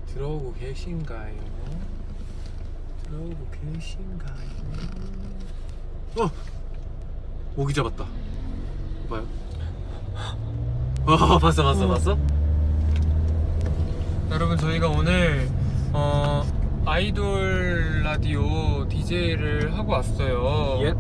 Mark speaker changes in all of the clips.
Speaker 1: 들어오고 계신가요? 들어오고 계신가요? 모기 잡았다. 봐요. 봤어? 여러분, 저희가 오늘 아이돌 라디오 DJ를 하고 왔어요.
Speaker 2: 예.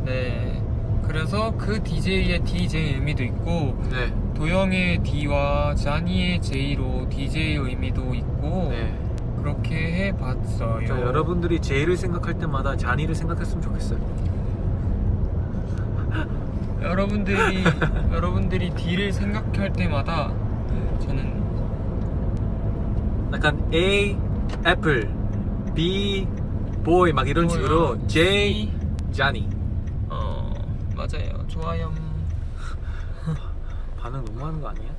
Speaker 1: 네. 그래서 그 DJ의 DJ 의미도 있고,
Speaker 2: 네.
Speaker 1: 도영의 D와 자니의 J로 DJ 의미도 있고,
Speaker 2: 네.
Speaker 1: 그렇게 해봤어요.
Speaker 2: 자, 여러분들이 제이를 생각할 때마다 자니를 생각했으면 좋겠어요.
Speaker 1: 여러분들이 D를 생각할 때마다 저는
Speaker 2: 약간 A 애플, B 보이 막 이런 식으로 J 자니.
Speaker 1: 맞아요. 좋아요.
Speaker 2: 반응 너무 하는 거 아니야?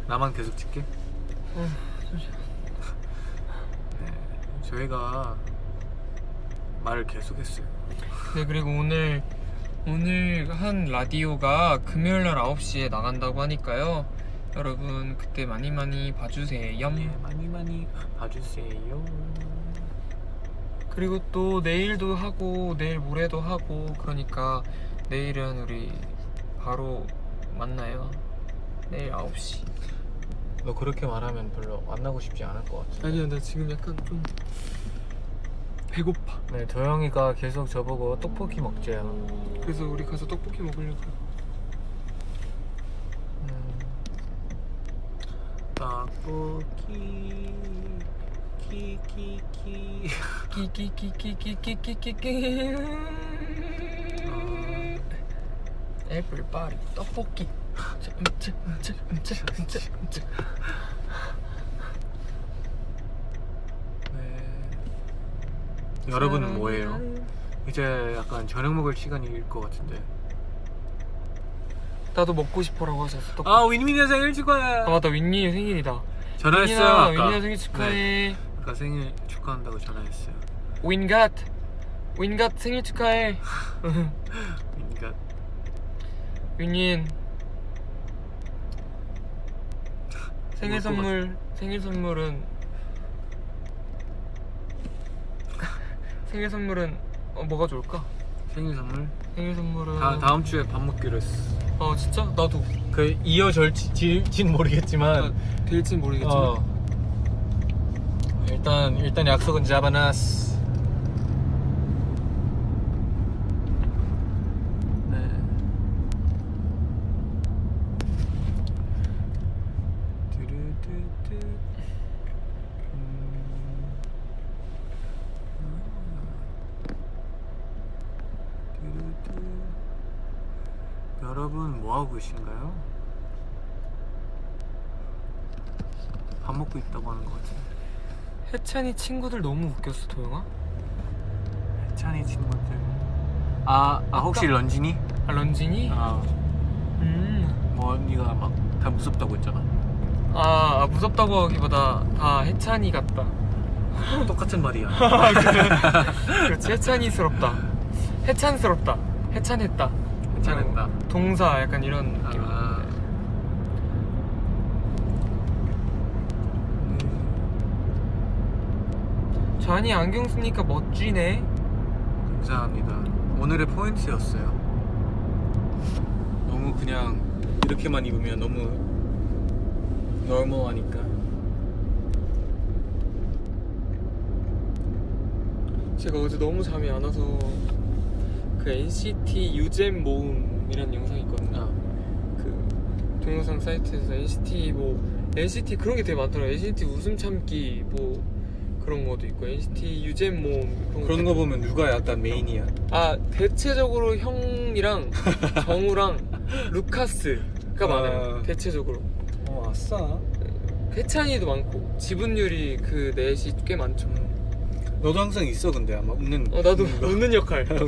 Speaker 2: 나만 계속 찍게? 네, 저희가 말을 계속했어요.
Speaker 1: 네, 그리고 오늘 한 라디오가 금요일날 9시에 나간다고 하니까요. 여러분 그때 많이 봐주세요.
Speaker 2: 예, 많이 봐주세요.
Speaker 1: 그리고 또 내일도 하고 내일 모레도 하고, 그러니까 내일은 우리 바로 만나요. 내일 9시.
Speaker 2: 너 그렇게 말하면 별로 만나고 싶지 않을 것 같아.
Speaker 1: 아니야, 나 지금 약간 좀 배고파.
Speaker 2: 네, 도영이가 계속 저보고 떡볶이 먹재요.
Speaker 1: 그래서 우리 가서 떡볶이 먹으려고요.
Speaker 2: 떡볶이 키키키.
Speaker 1: 끼끼끼끼끼끼끼끼. 애플파리 떡볶이.
Speaker 2: 네. 여러분은 뭐예요? 이제 약간 저녁 먹을 시간일 것 같은데.
Speaker 1: 나도 먹고 싶어라고 하셨어. 떡볶이.
Speaker 2: 아, 윈윈이 생일 축하해.
Speaker 1: 아, 맞다. 윈니의 생일이다.
Speaker 2: 전화했어요 아까.
Speaker 1: 윈니야 생일 축하해.
Speaker 2: 네, 아까 생일 축하한다고 전화했어요.
Speaker 1: 윈갓 생일 축하해.
Speaker 2: 윈갓.
Speaker 1: 윈닌 생일
Speaker 2: 먹을 것
Speaker 1: 선물은 뭐가 좋을까?
Speaker 2: 생일 선물?
Speaker 1: 생일 선물은
Speaker 2: 다음 주에 밥 먹기로 했어.
Speaker 1: 진짜? 나도.
Speaker 2: 그 이어질진 모르겠지만
Speaker 1: 될진 모르겠지만
Speaker 2: 일단 약속은 잡아놨어. 네. 여러분 뭐 하고 계신가요? 밥 먹고 있다고 하는 것 같은데.
Speaker 1: 해찬이 친구들 너무 웃겼어, 도영아.
Speaker 2: 해찬이 친구들. 혹시 런쥔이?
Speaker 1: 런쥔이?
Speaker 2: 뭐 언니가 막 다 무섭다고 했잖아.
Speaker 1: 무섭다고 하기보다 다 해찬이 같다.
Speaker 2: 똑같은 말이야.
Speaker 1: 그렇지, 해찬이스럽다. 해찬스럽다. 해찬했다.
Speaker 2: 해찬했다.
Speaker 1: 동사 약간 이런 느낌. 잔이 안경 쓰니까 멋지네.
Speaker 2: 감사합니다. 오늘의 포인트였어요. 너무 그냥 이렇게만 입으면 너무 너무하니까.
Speaker 1: 제가 어제 너무 잠이 안 와서 그 NCT 유잼 모음이라는 영상이 있거든요. 그 동영상 사이트에서 NCT 그런 게 되게 많더라고요. NCT 웃음 참기 뭐 그런 것도 있고, NCT 유잼 모음
Speaker 2: 그런 거 보면 누가 약간 메인이야?
Speaker 1: 대체적으로 형이랑 정우랑 루카스가 많아요. 대체적으로.
Speaker 2: 아싸.
Speaker 1: 해찬이도 많고 지분율이 그 넷이 꽤 많죠.
Speaker 2: 너도 항상 있어. 근데 아마 웃는.
Speaker 1: 나도 웃는 역할. 네,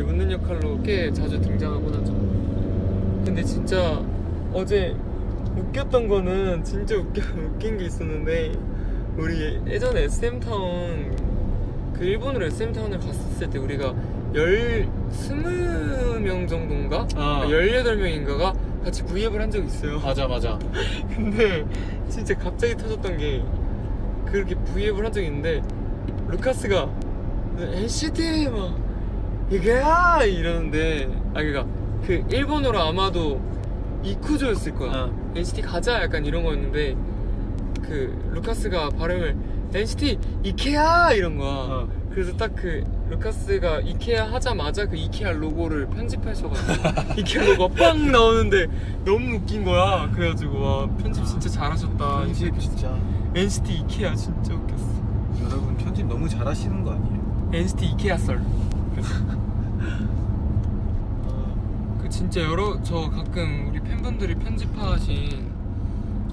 Speaker 1: 웃는 역할로 꽤 자주 등장하곤 하죠. 근데 진짜 어제 웃겼던 거는 진짜 웃긴 게 있었는데, 우리 예전에 SM타운, 그 일본으로 SM타운을 갔었을 때 우리가 20명 정도인가? 18명인가가 같이 V앱을 한 적이 있어요.
Speaker 2: 맞아.
Speaker 1: 근데 진짜 갑자기 터졌던 게 그렇게 V앱을 한 적이 있는데 루카스가 NCT 막 이게야 이러는데 그러니까 그 일본어로 아마도 이쿠조였을 거야. NCT 가자 약간 이런 거였는데 그 루카스가 발음을 NCT 이케야 이런 거야. 그래서 딱 그 루카스가 이케아 하자마자 그 이케아 로고를 편집하셔가지고 이케아 로고가 빵 나오는데 너무 웃긴 거야. 그래가지고 와 편집 진짜 잘하셨다.
Speaker 2: 편집 진짜.
Speaker 1: NCT 이케아 진짜 웃겼어.
Speaker 2: 여러분 편집 너무 잘하시는 거 아니에요?
Speaker 1: NCT 이케아 썰. 그 진짜 저 가끔 우리 팬분들이 편집하신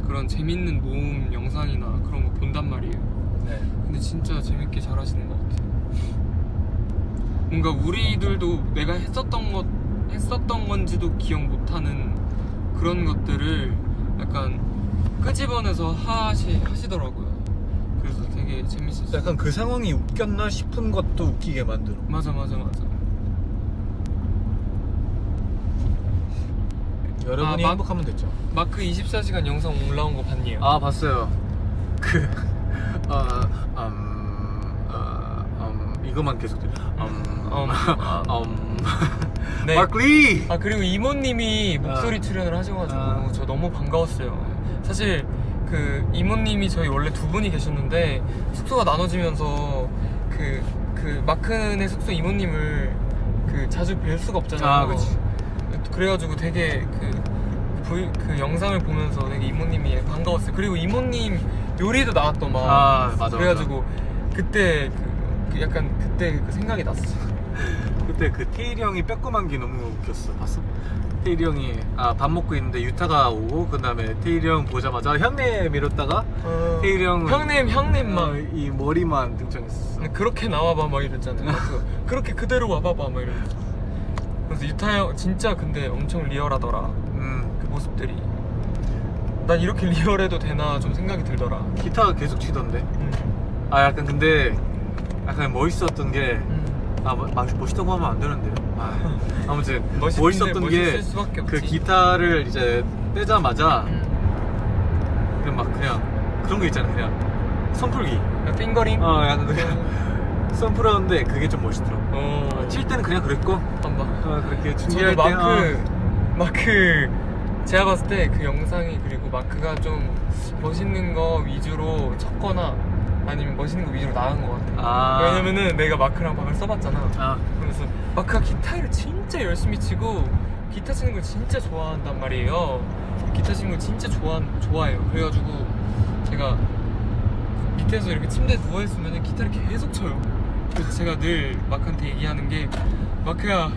Speaker 1: 그런 재밌는 모음 영상이나 그런 거 본단 말이에요.
Speaker 2: 네.
Speaker 1: 근데 진짜 재밌게 잘하시는 것 같아요. 뭔가 우리들도 내가 했었던 건지도 기억 못하는 그런 것들을 약간 끄집어내서 하시더라고요. 그래서 되게 재밌었어요.
Speaker 2: 약간 그 상황이 웃겼나 싶은 것도 웃기게 만들어.
Speaker 1: 맞아.
Speaker 2: 여러분이 행복하면 됐죠.
Speaker 1: 마크 24시간 영상 올라온 거 봤니요?
Speaker 2: 아 봤어요. 이거만 계속 들려.
Speaker 1: 네.
Speaker 2: 마크 리.
Speaker 1: 그리고 이모님이 목소리 출연을 하셔가지고 저 너무 반가웠어요. 사실 그 이모님이 저희 원래 두 분이 계셨는데 숙소가 나눠지면서 그 마크네 숙소 이모님을 자주 뵐 수가 없잖아요.
Speaker 2: 그치.
Speaker 1: 그래가지고 되게 그 영상을 보면서 되게 이모님이 반가웠어요. 그리고 이모님 요리도 나왔던 막.
Speaker 2: 맞아.
Speaker 1: 그래가지고 그때 약간 그때 그 생각이 났어.
Speaker 2: 그때 그 테일이 형이 빼꼼한 게 너무 웃겼어. 봤어? 테일이 형이 밥 먹고 있는데 유타가 오고 그 다음에 테일이 형 보자마자 형님 이랬다가 테일이 형은
Speaker 1: 형님만
Speaker 2: 이 머리만 등장했었어.
Speaker 1: 그렇게 나와봐 막 이랬잖아요. 그렇게 그대로 와봐봐 막 이러면서. 그래서 유타 형 진짜 근데 엄청 리얼하더라. 그 모습들이. 난 이렇게 리얼해도 되나 좀 생각이 들더라.
Speaker 2: 기타 계속 치던데. 약간 근데 약간 멋있었던 게 멋있다고 하면 안 되는데요. 아무튼 멋있었던 게 그 기타를 이제 떼자마자 그냥 그런 거 있잖아. 그냥 선풀기.
Speaker 1: 핑거링?
Speaker 2: 약간 그냥 선풀하는데 그게 좀 멋있더라고. 칠 때는 그냥 그랬고 그렇게 준비할 때
Speaker 1: 마크 제가 봤을 때 그 영상이 그리고 마크가 좀 멋있는 거 위주로 쳤거나 아니면 멋있는 거 위주로 나간 것 같아. 왜냐면은 내가 마크랑 방을 써봤잖아. 그래서 마크가 기타를 진짜 열심히 치고 기타 치는 걸 진짜 좋아한단 말이에요. 기타 치는 걸 진짜 좋아해요. 그래가지고 제가 밑에서 이렇게 침대에 누워있으면 기타를 계속 쳐요. 그래서 제가 늘 마크한테 얘기하는 게 마크야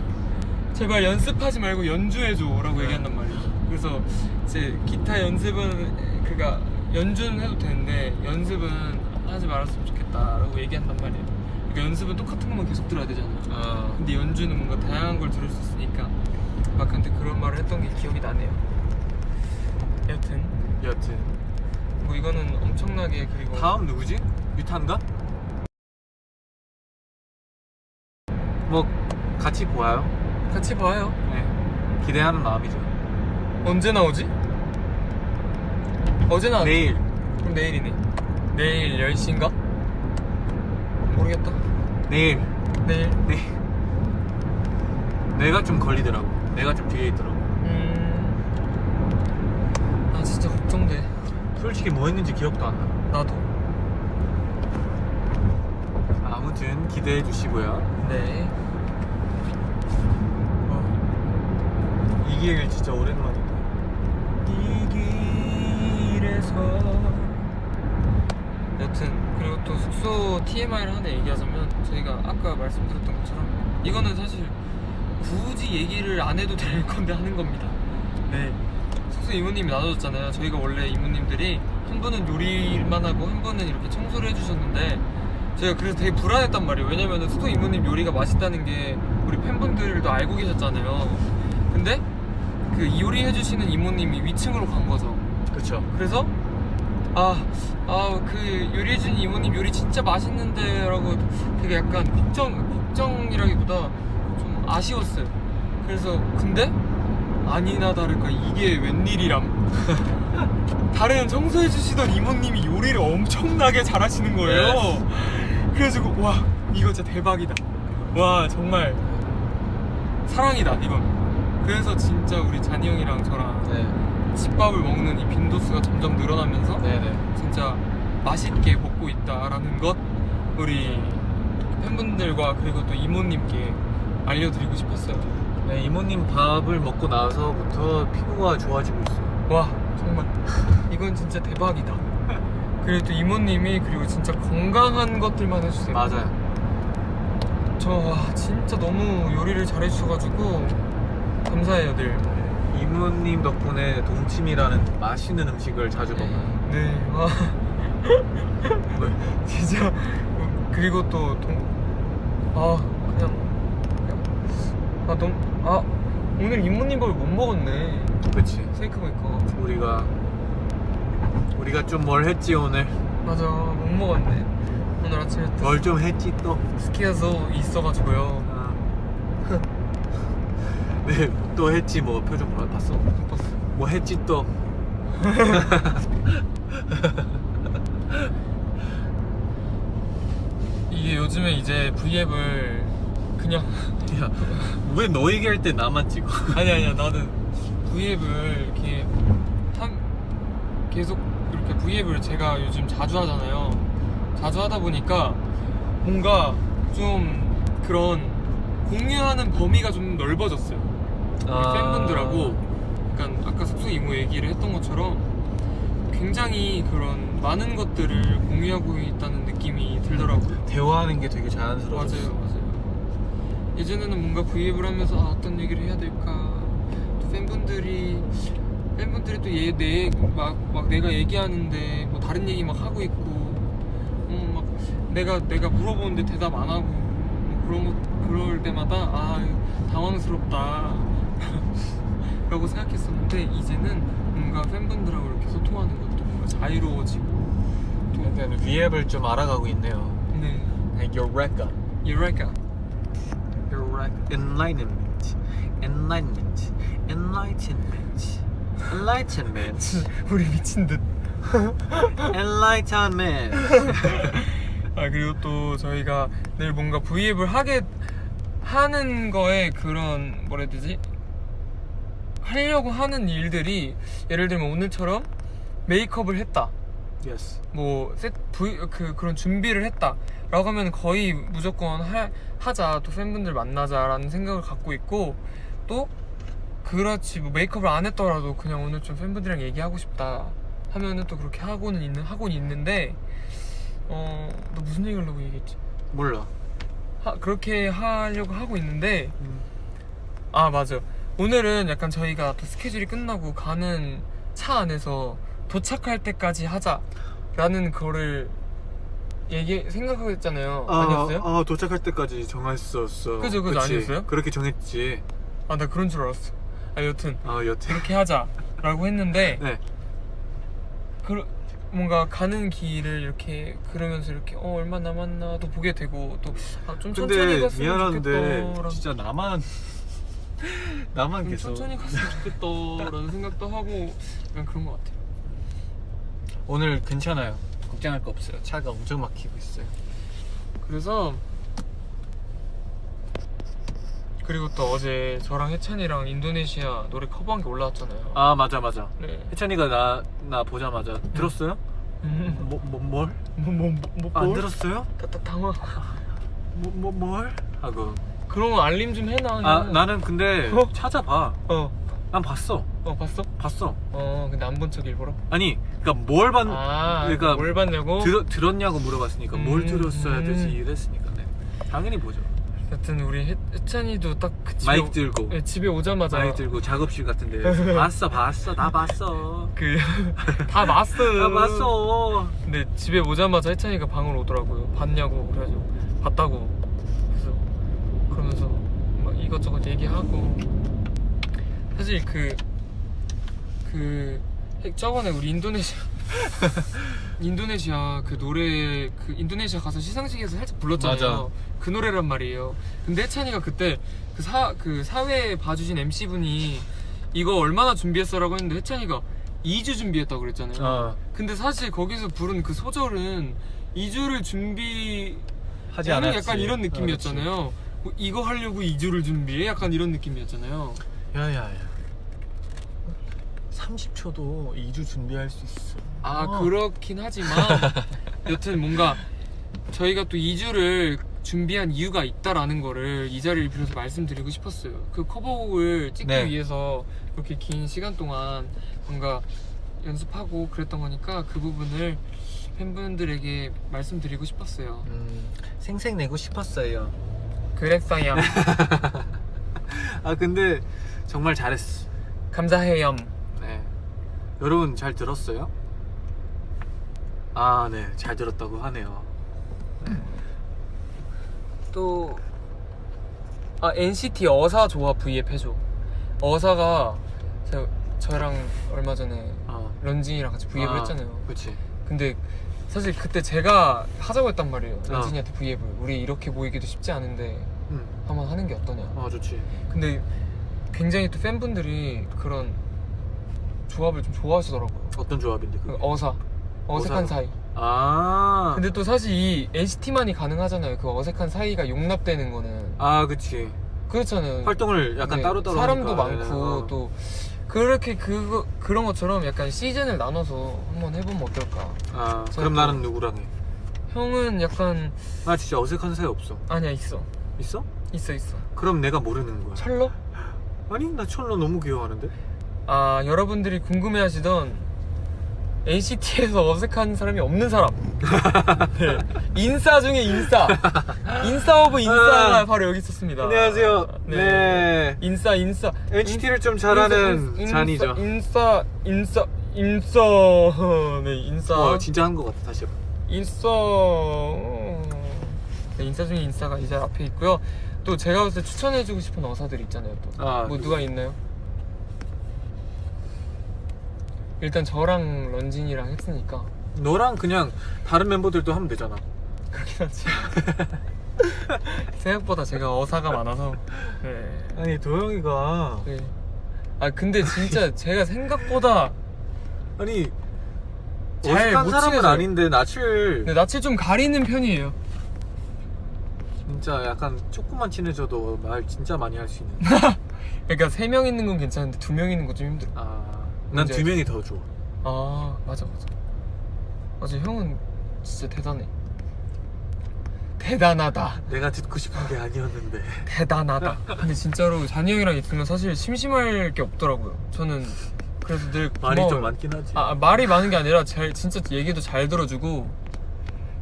Speaker 1: 제발 연습하지 말고 연주해줘 라고 얘기한단 말이에요. 그래서 이제 기타 연습은 그러니까 연주는 해도 되는데 연습은 하지 말았으면 좋겠다 라고 얘기한단 말이에요. 그러니까 연습은 똑같은 것만 계속 들어야 되잖아. 근데 연주는 뭔가 다양한 걸 들을 수 있으니까 마크한테 그런 말을 했던 게 기억이 나네요. 여튼 뭐 이거는 엄청나게. 그리고
Speaker 2: 다음 누구지? 유탄가? 뭐 같이 보아요?
Speaker 1: 같이 봐요.
Speaker 2: 네. 기대하는 마음이죠.
Speaker 1: 언제 나오지? 어제 나왔지?
Speaker 2: 내일.
Speaker 1: 그럼 내일이네. 내일 10시인가? 모르겠다.
Speaker 2: 내일.
Speaker 1: 내일.
Speaker 2: 내가 좀 걸리더라고. 내가 좀 뒤에 있더라고.
Speaker 1: 나 진짜 걱정돼.
Speaker 2: 솔직히 뭐 했는지 기억도 안 나.
Speaker 1: 나도.
Speaker 2: 아무튼 기대해 주시고요.
Speaker 1: 네.
Speaker 2: 이 기획을 진짜 오랜만이다.
Speaker 1: 이 길에서. 여튼 그리고 또 숙소 TMI를 하나 얘기하자면 저희가 아까 말씀드렸던 것처럼 이거는 사실 굳이 얘기를 안 해도 될 건데 하는 겁니다. 네. 숙소 이모님이 나눠줬잖아요. 저희가 원래 이모님들이 한 분은 요리만 하고 한 분은 이렇게 청소를 해주셨는데 제가 그래서 되게 불안했단 말이에요. 왜냐면 숙소 이모님 요리가 맛있다는 게 우리 팬분들도 알고 계셨잖아요. 근데 그 요리 해주시는 이모님이 위층으로 간 거죠.
Speaker 2: 그쵸.
Speaker 1: 그래서 그 요리해준 이모님 요리 진짜 맛있는데 라고 되게 약간 걱정이라기보다 좀 아쉬웠어요. 그래서 근데 아니나 다를까 이게 웬일이람. 다른 청소해주시던 이모님이 요리를 엄청나게 잘하시는 거예요. 그래가지고 와 이거 진짜 대박이다. 와 정말 사랑이다 이건. 그래서 진짜 우리 잔이 형이랑 저랑 집밥을 먹는 이 빈도수가 점점 늘어나면서 진짜 맛있게 먹고 있다라는 것 우리 팬분들과 그리고 또 이모님께 알려드리고 싶었어요.
Speaker 2: 네, 이모님 밥을 먹고 나서부터 피부가 좋아지고 있어요.
Speaker 1: 와 정말 이건 진짜 대박이다. 그리고 또 이모님이 그리고 진짜 건강한 것들만 해주세요.
Speaker 2: 맞아요.
Speaker 1: 저 와, 진짜 너무 요리를 잘해주셔가지고 감사해요 늘.
Speaker 2: 이모님 덕분에 동치미라는 맛있는 음식을 자주 먹어요.
Speaker 1: 네. 와. 진짜 그리고 또 오늘 이모님 밥을 못 먹었네.
Speaker 2: 그치.
Speaker 1: 생각해보니까
Speaker 2: 우리가 좀 뭘 했지 오늘.
Speaker 1: 맞아 못 먹었네. 오늘 아침에 또
Speaker 2: 뭘 좀 했지 또.
Speaker 1: 스키에서 있어가지고요.
Speaker 2: 네, 또 했지 뭐. 표정 봤어?
Speaker 1: 못 봤어.
Speaker 2: 뭐 했지 또.
Speaker 1: 이게 요즘에 이제 V앱을 그냥
Speaker 2: 야, 왜 너 얘기할 때 나만 찍어?
Speaker 1: 아니야 나는 V앱을 이렇게 계속 이렇게 V앱을 제가 요즘 자주 하잖아요. 자주 하다 보니까 뭔가 좀 그런 공유하는 범위가 좀 넓어졌어요. 우리 팬분들하고 약간 아까 숙소 이모 얘기를 했던 것처럼 굉장히 그런 많은 것들을 공유하고 있다는 느낌이 들더라고요.
Speaker 2: 대화하는 게 되게 자연스러웠어.
Speaker 1: 맞아요. 예전에는 뭔가 V앱을 하면서 어떤 얘기를 해야 될까, 또 팬분들이 또 막 내가 얘기하는데 뭐 다른 얘기 막 하고 있고, 막 내가 물어보는데 대답 안 하고 뭐 그럴 때마다 당황스럽다 라고 생각했었는데, 이제는 뭔가 팬분들하고 이렇게 소통하는 것도 뭔가 자유로워지고 또
Speaker 2: 약간 V앱을 좀 알아가고 있네요.
Speaker 1: 네.
Speaker 2: Eureka. Enlightenment.
Speaker 1: 우리 미친 듯.
Speaker 2: Enlightenment.
Speaker 1: 그리고 또 저희가 늘 뭔가 V앱을 하는 거에 그런 뭐라 해야 되지? 하려고 하는 일들이, 예를 들면 오늘처럼 메이크업을 했다.
Speaker 2: Yes.
Speaker 1: 뭐 그런 준비를 했다 라고 하면 거의 무조건 하자, 또 팬분들 만나자라는 생각을 갖고 있고, 또 그렇지 뭐 메이크업을 안 했더라도 그냥 오늘 좀 팬분들이랑 얘기하고 싶다 하면은 또 그렇게 하고는 있는데 너 무슨 얘기 하려고 얘기했지?
Speaker 2: 몰라.
Speaker 1: 그렇게 하려고 하고 있는데 맞아, 오늘은 약간 저희가 또 스케줄이 끝나고 가는 차 안에서 도착할 때까지 하자라는 거를 생각하고 했잖아요. 아니었어요?
Speaker 2: 도착할 때까지 정했었어.
Speaker 1: 그죠,
Speaker 2: 그치?
Speaker 1: 아니었어요?
Speaker 2: 그렇게 정했지.
Speaker 1: 나 그런 줄 알았어. 여튼
Speaker 2: 여튼
Speaker 1: 그렇게 하자라고 했는데
Speaker 2: 네.
Speaker 1: 뭔가 가는 길을 이렇게 그러면서 이렇게 얼마 남았나 또 보게 되고, 또 좀 천천히 갔으면
Speaker 2: 미안한데
Speaker 1: 좋겠다.
Speaker 2: 진짜 나만 계속
Speaker 1: 천천히 갔으면 좋겠다라는 생각도 하고 약간 그런 것 같아요.
Speaker 2: 오늘 괜찮아요. 걱정할 거 없어요. 차가 엄청 막히고 있어요.
Speaker 1: 그래서 그리고 또 어제 저랑 혜찬이랑 인도네시아 노래 커버한 게 올라왔잖아요.
Speaker 2: 맞아.
Speaker 1: 네.
Speaker 2: 혜찬이가 나 보자마자 들었어요? 뭘? 안 들었어요?
Speaker 1: 당황.
Speaker 2: 뭘? 하고.
Speaker 1: 그러면 알림 좀 해놔.
Speaker 2: 나는 근데 찾아봐. 난 봤어.
Speaker 1: 봤어? 근데 안 본 척 일부러?
Speaker 2: 아니, 그러니까 그러니까
Speaker 1: 뭘 봤냐고?
Speaker 2: 들었냐고 물어봤으니까 뭘 들었어야 되지 이랬으니까. 네. 당연히 보죠.
Speaker 1: 여튼 우리 혜찬이도 딱
Speaker 2: 마이크 들고.
Speaker 1: 네, 집에 오자마자
Speaker 2: 마이크 들고 작업실 같은데 봤어. 다 봤어.
Speaker 1: 다
Speaker 2: 봤어.
Speaker 1: 근데 집에 오자마자 혜찬이가 방으로 오더라고요. 봤냐고. 그래가지고 봤다고. 그러면서 막 이것저것 얘기하고, 사실 저번에 우리 인도네시아 그 노래, 인도네시아 가서 시상식에서 살짝 불렀잖아요.
Speaker 2: 맞아.
Speaker 1: 그 노래란 말이에요. 근데 혜찬이가 그때 그 사회 봐주신 MC분이 이거 얼마나 준비했어라고 했는데 혜찬이가 2주 준비했다고 그랬잖아요. 근데 사실 거기서 부른 그 소절은 2주를 준비하지 않았지. 약간 이런 느낌이었잖아요. 뭐 이거 하려고 2주를 준비해? 약간 이런 느낌이었잖아요.
Speaker 2: 야야야 30초도 2주 준비할 수 있어.
Speaker 1: 그렇긴 하지만 여튼 뭔가 저희가 또 2주를 준비한 이유가 있다라는 거를 이 자리를 빌어서 말씀드리고 싶었어요. 그 커버곡을 찍기 위해서 그렇게 긴 시간 동안 뭔가 연습하고 그랬던 거니까 그 부분을 팬분들에게 말씀드리고 싶었어요.
Speaker 2: 생색내고 싶었어요.
Speaker 1: 그랬어요.
Speaker 2: 근데 정말 잘했어.
Speaker 1: 감사해요.
Speaker 2: 네. 여러분 잘 들었어요? 네, 잘 들었다고 하네요.
Speaker 1: 또 NCT 어사 조합 V앱 해줘. 어사가 저랑 얼마 전에 런쥔이랑 같이 V앱을 했잖아요.
Speaker 2: 그치.
Speaker 1: 근데 사실 그때 제가 하자고 했단 말이에요. 런쥔이한테 V앱을. 우리 이렇게 모이기도 쉽지 않은데 한번 하는 게 어떠냐.
Speaker 2: 좋지. 근데
Speaker 1: 굉장히 또 팬분들이 그런 조합을 좀 좋아하시더라고요.
Speaker 2: 어떤 조합인데?
Speaker 1: 그 어색한 사이.
Speaker 2: 근데
Speaker 1: 또 사실 이 NCT만이 가능하잖아요. 그 어색한 사이가 용납되는 거는.
Speaker 2: 그치.
Speaker 1: 그렇잖아요.
Speaker 2: 활동을 약간 따로따로
Speaker 1: 사람도
Speaker 2: 하니까.
Speaker 1: 많고 또 그렇게 그런 것처럼 약간 시즌을 나눠서 한번 해보면 어떨까.
Speaker 2: 그럼 나는 누구랑 해?
Speaker 1: 형은 약간
Speaker 2: 나 진짜 어색한 사이 없어.
Speaker 1: 아니야 있어.
Speaker 2: 있어?
Speaker 1: 있어.
Speaker 2: 그럼 내가 모르는 거야.
Speaker 1: 철로?
Speaker 2: 아니 나 철로 너무 귀여워하는데?
Speaker 1: 여러분들이 궁금해하시던 NCT에서 어색한 사람이 없는 사람. 네. 인싸 중에 인싸 오브 인싸가 바로 여기 있었습니다.
Speaker 2: 안녕하세요. 네.
Speaker 1: 인싸
Speaker 2: NCT를 좀 잘하는 잔이죠.
Speaker 1: 인싸 네 인싸.
Speaker 2: 진짜 한 것 같아. 다시 해봐.
Speaker 1: 인싸. 네, 인싸 중에 인싸가 이제 앞에 있고요. 또 제가 봤을 때 추천해주고 싶은 어사들이 있잖아요. 또 누가 있나요? 일단 저랑 런쥔이랑 했으니까
Speaker 2: 너랑 그냥 다른 멤버들도 하면 되잖아.
Speaker 1: 그렇긴 하지. 생각보다 제가 어사가 많아서. 네.
Speaker 2: 아니 도영이가
Speaker 1: 네. 근데 진짜 제가 생각보다
Speaker 2: 아니
Speaker 1: 잘
Speaker 2: 어색한
Speaker 1: 못
Speaker 2: 사람은
Speaker 1: 친해져요.
Speaker 2: 아닌데 낯을
Speaker 1: 낯을 좀 가리는 편이에요.
Speaker 2: 진짜 약간 조금만 친해져도 말 진짜 많이 할 수 있는.
Speaker 1: 그러니까 3명 있는 건 괜찮은데 2명 있는 거 좀 힘들어.
Speaker 2: 난 2명이 더 좋아.
Speaker 1: 맞아. 형은 진짜 대단하다.
Speaker 2: 내가 듣고 싶은 게 아니었는데.
Speaker 1: 대단하다. 근데 진짜로 잔이 형이랑 있으면 사실 심심할 게 없더라고요. 저는 그래서 늘 고마워요.
Speaker 2: 말이 좀 많긴 하지.
Speaker 1: 말이 많은 게 아니라 진짜 얘기도 잘 들어주고.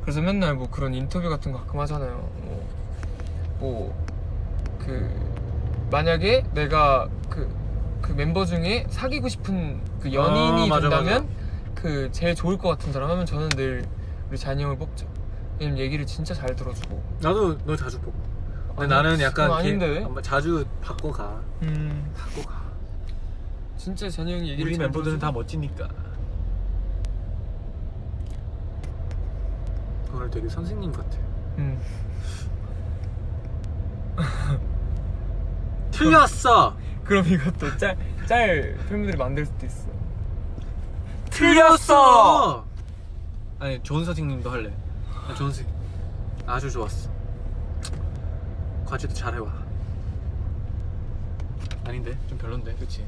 Speaker 1: 그래서 맨날 뭐 그런 인터뷰 같은 거 가끔 하잖아요. 만약에 내가 그 멤버 중에 사귀고 싶은 그 연인이 된다면 그 제일 좋을 것 같은 사람 하면 저는 늘 우리 잔이 형을 뽑죠. 왜냐면 얘기를 진짜 잘 들어주고.
Speaker 2: 나도 너 자주 뽑아. 근데 나는 약간
Speaker 1: 아닌데
Speaker 2: 자주 바꿔 가.
Speaker 1: 진짜 잔이 형이 얘기를
Speaker 2: 우리
Speaker 1: 잘
Speaker 2: 멤버들은
Speaker 1: 들어주고.
Speaker 2: 다 멋지니까. 오늘 되게 선생님 같아. 틀렸어.
Speaker 1: 그럼 이것도 짤 팬분들이 만들 수도 있어.
Speaker 2: 틀렸어. 아니 좋은 선생님도 할래. 좋은 선생님 아주 좋았어. 과제도 잘해와. 아닌데 좀 별론데, 그치?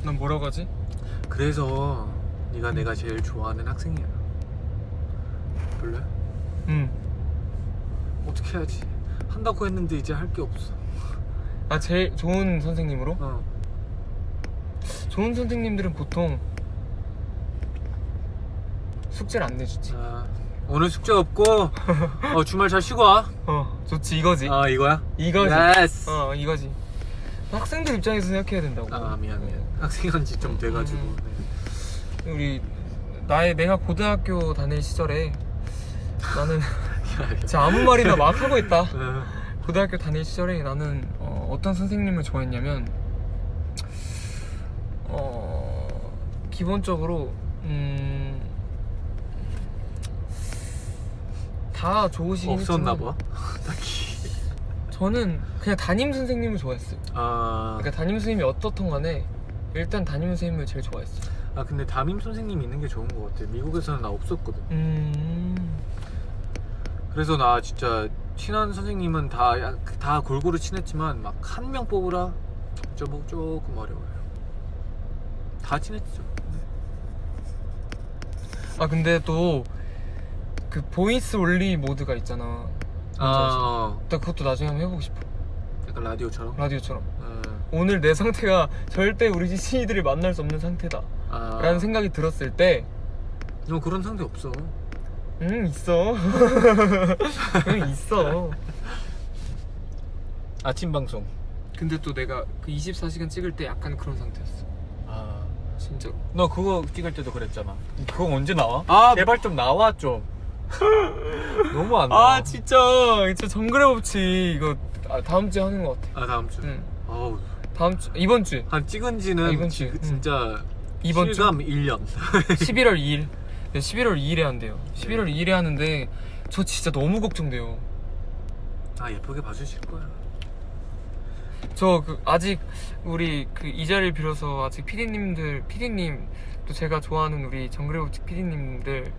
Speaker 1: 난 뭐라고 하지?
Speaker 2: 그래서 네가 내가 제일 좋아하는 학생이야. 별로야? 어떻게 해야지? 한다고 했는데 이제 할 게 없어.
Speaker 1: 제일 좋은 선생님으로? 좋은 선생님들은 보통 숙제를 안 내주지.
Speaker 2: 오늘 숙제 없고 주말 잘 쉬고 와.
Speaker 1: 좋지 이거지.
Speaker 2: 이거야?
Speaker 1: 이거지.
Speaker 2: 예스.
Speaker 1: 이거지. 학생들 입장에서 생각해야 된다고.
Speaker 2: 미안. 학생한 지 좀 돼가지고.
Speaker 1: 우리 내가 고등학교 다닐 시절에 나는 진짜 아무 말이나 막 하고 있다. 고등학교 다닐 시절에 나는 어떤 선생님을 좋아했냐면 기본적으로 다 좋으시긴
Speaker 2: 없었나
Speaker 1: 했지만
Speaker 2: 봐. 딱히
Speaker 1: 저는 그냥 담임 선생님을 좋아했어요. 그러니까 담임 선생님이 어떻든 간에 일단 담임 선생님을 제일 좋아했어요.
Speaker 2: 근데 담임 선생님이 있는 게 좋은 것 같아. 미국에서는 나 없었거든. 그래서 나 진짜 친한 선생님은 다 골고루 친했지만 막 한 명 뽑으라 조금 어려워요. 다 친했죠.
Speaker 1: 근데 또 그 보이스 올리 모드가 있잖아. 나 그것도 나중에 한번 해보고 싶어.
Speaker 2: 약간 라디오처럼?
Speaker 1: 라디오처럼. 오늘 내 상태가 절대 우리 시니들을 만날 수 없는 상태다 라는 생각이 들었을 때
Speaker 2: 너 그런 상태 없어.
Speaker 1: 있어. 있어.
Speaker 2: 아침 방송.
Speaker 1: 근데 또 내가 그 24시간 찍을 때 약간 그런 상태였어. 진짜로.
Speaker 2: 너 그거 찍을 때도 그랬잖아. 그거 언제 나와?
Speaker 1: 제발
Speaker 2: 좀 나와 좀. 너무 안 나와.
Speaker 1: 진짜 정글의 법칙 이거 다음 주에 하는 것 같아.
Speaker 2: 다음 주? 어우.
Speaker 1: 다음 주, 이번 주에.
Speaker 2: 한 찍은 지는
Speaker 1: 이번 주.
Speaker 2: 진짜
Speaker 1: 이번 주?
Speaker 2: 실감 1년.
Speaker 1: 11월 2일. 네, 11월 2일에 한대요. 11월 2일에 하는데 저 진짜 너무 걱정돼요.
Speaker 2: 예쁘게 봐주실 거야.
Speaker 1: 저 아직 우리 이 자리를 빌어서 아직 피디님 또 제가 좋아하는 우리 정글의 법칙 피디님들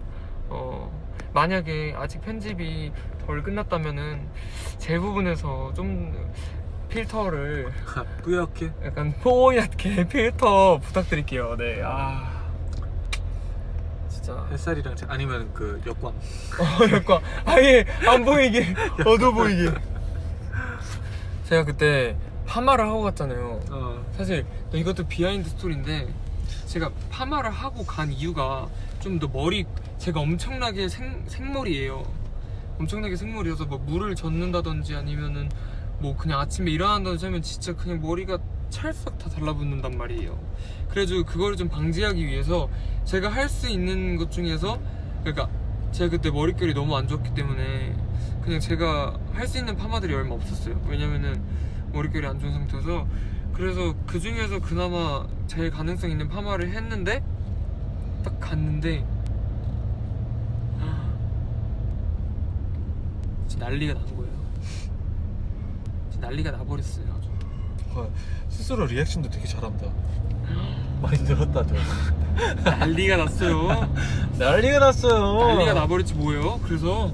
Speaker 1: 만약에 아직 편집이 덜 끝났다면은 제 부분에서 좀 필터를
Speaker 2: 뿌옇게?
Speaker 1: 약간 뽀얗게 필터 부탁드릴게요. 네. 진짜
Speaker 2: 햇살이랑 아니면 그 역광.
Speaker 1: 역광 아예 안 보이게 어두워 보이게. 제가 그때 파마를 하고 갔잖아요. 사실 이것도 비하인드 스토리인데 제가 파마를 하고 간 이유가 좀 더 제가 엄청나게 생머리예요. 엄청나게 생머리여서 뭐 물을 젓는다든지 아니면은 뭐 그냥 아침에 일어난다든지 하면 진짜 그냥 머리가 찰싹 다 달라붙는단 말이에요. 그래가지고 그거를 좀 방지하기 위해서 제가 할 수 있는 것 중에서, 그러니까 제가 그때 머릿결이 너무 안 좋았기 때문에 그냥 제가 할 수 있는 파마들이 얼마 없었어요. 왜냐면은 머릿결이 안 좋은 상태여서. 그래서 그 중에서 그나마 제일 가능성 있는 파마를 했는데 딱 갔는데 진짜 난리가 난 거예요. 진짜 난리가 나버렸어요. 아주.
Speaker 2: 스스로 리액션도 되게 잘한다. 많이 늘었다 저.
Speaker 1: 난리가 났어요.
Speaker 2: 난리가 났어요.
Speaker 1: 난리가 나버렸지 뭐예요. 그래서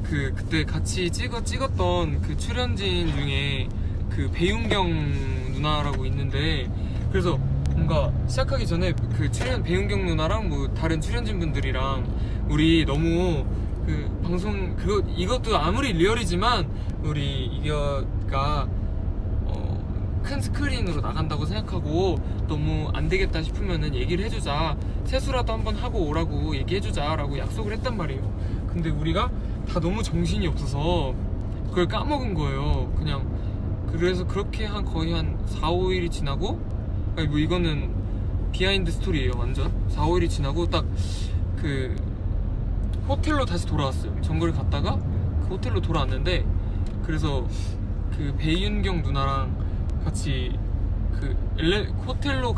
Speaker 1: 그때 같이 찍었던 그 출연진 중에 그 배윤경 누나라고 있는데, 그래서 뭔가 시작하기 전에 그 배윤경 누나랑 뭐 다른 출연진 분들이랑 우리 너무 그 방송 이것도 아무리 리얼이지만 우리 이거가 큰 스크린으로 나간다고 생각하고 너무 안 되겠다 싶으면은 얘기를 해주자, 세수라도 한번 하고 오라고 얘기해주자 라고 약속을 했단 말이에요. 근데 우리가 다 너무 정신이 없어서 그걸 까먹은 거예요. 그냥 그래서 그렇게 거의 한 4, 5일이 지나고, 아니 뭐 이거는 비하인드 스토리예요 완전. 4, 5일이 지나고 딱 그 호텔로 다시 돌아왔어요. 정글을 갔다가 그 호텔로 돌아왔는데, 그래서 그 배윤경 누나랑 같이 그 호텔로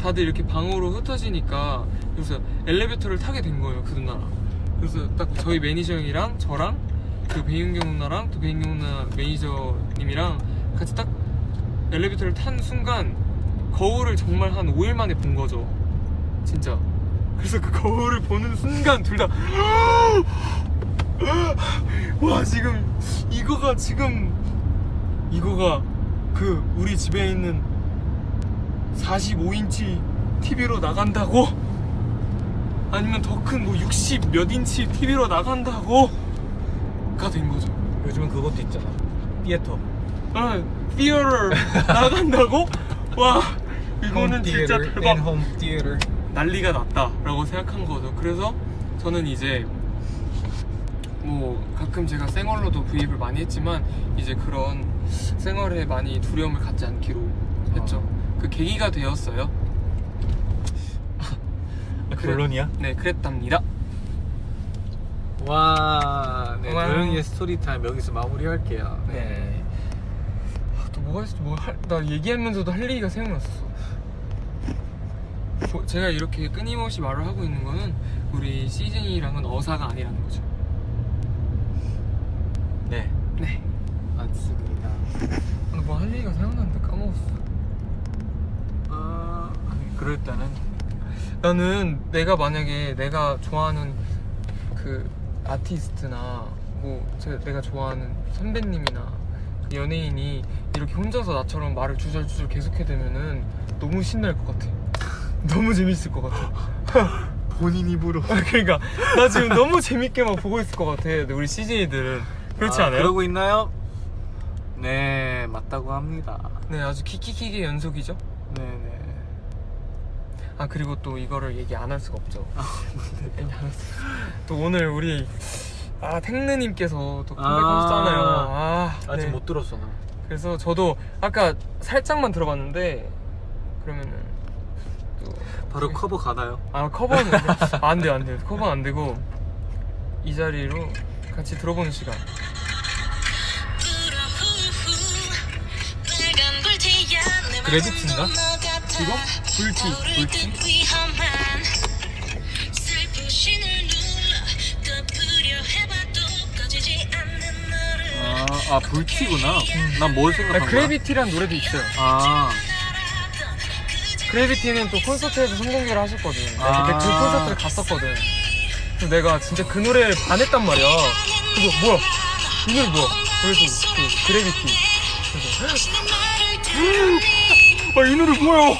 Speaker 1: 다들 이렇게 방으로 흩어지니까, 그래서 엘리베이터를 타게 된 거예요 그 누나랑. 그래서 딱 저희 매니저 형이랑 저랑 그 배윤경 누나랑 또 배윤경 누나 매니저님이랑 같이 딱 엘리베이터를 탄 순간 거울을 정말 한 5일 만에 본 거죠 진짜. 그래서 그 거울을 보는 순간 둘 다 와, 이거가 그 우리 집에 있는 45인치 TV로 나간다고? 아니면 더 큰 뭐 60 몇 인치 TV로 나간다고? 가 된 거죠.
Speaker 2: 요즘은 그것도 있잖아. 피에터.
Speaker 1: 티어를 나간다고? 와, 이거는 진짜 대박.
Speaker 2: 홈 티에터.
Speaker 1: 난리가 났다라고 생각한 거죠. 그래서 저는 이제 뭐 가끔 제가 생얼로도 브이앱을 많이 했지만 이제 그런 생얼에 많이 두려움을 갖지 않기로 했죠. 그 계기가 되었어요.
Speaker 2: 결론이야?
Speaker 1: 네, 그랬답니다.
Speaker 2: 와, 네, 조용히의 스토리 타임 여기서 마무리할게요.
Speaker 1: 네. 또 뭐가 있어? 나 얘기하면서도 할 얘기가 생각났었어. 제가 이렇게 끊임없이 말을 하고 있는 거는 우리 시즌이랑은 어사가 아니라는 거죠.
Speaker 2: 네.
Speaker 1: 네.
Speaker 2: 맞습니다.
Speaker 1: 뭐 할 얘기가 생각났는데 까먹었어.
Speaker 2: 그럴 때는
Speaker 1: 나는 내가 만약에 내가 좋아하는 그 아티스트나 뭐 내가 좋아하는 선배님이나 그 연예인이 이렇게 혼자서 나처럼 말을 주절주절 계속해대면은 너무 신날 것 같아. 너무 재밌을 것 같아.
Speaker 2: 본인 입으로.
Speaker 1: 그러니까 나 지금 너무 재밌게 막 보고 있을 것 같아. 우리 CJ들은 그렇지 않아요?
Speaker 2: 그러고 있나요? 네, 맞다고 합니다.
Speaker 1: 네, 아주 키키키의 연속이죠.
Speaker 2: 네네.
Speaker 1: 아 그리고 또 이거를 얘기 안 할 수가 없죠. 얘기 안 할 수가 없어. 또 오늘 우리 탱느님께서 또 컴백하셨잖아요.
Speaker 2: 아직
Speaker 1: 네.
Speaker 2: 못 들었어 나.
Speaker 1: 그래서 저도 아까 살짝만 들어봤는데 그러면은 또
Speaker 2: 바로 커버 가나요?
Speaker 1: 커버는 안 돼요. 커버는 안 되고 이 자리로 같이 들어보는 시간. 그래비티인가? 이거? 불티?
Speaker 2: 불티구나. 난 뭘 생각한 거야?
Speaker 1: 그래비티란 노래도 있어요. 그래비티는 또 콘서트에서 선공개를 하셨거든. 내가 그때 그 콘서트를 갔었거든. 그래서 내가 진짜 그 노래에 반했단 말이야. 그래서 뭐야? 이 노래 뭐야? 그래서 그 그래비티. 그래서 이 노래 뭐야?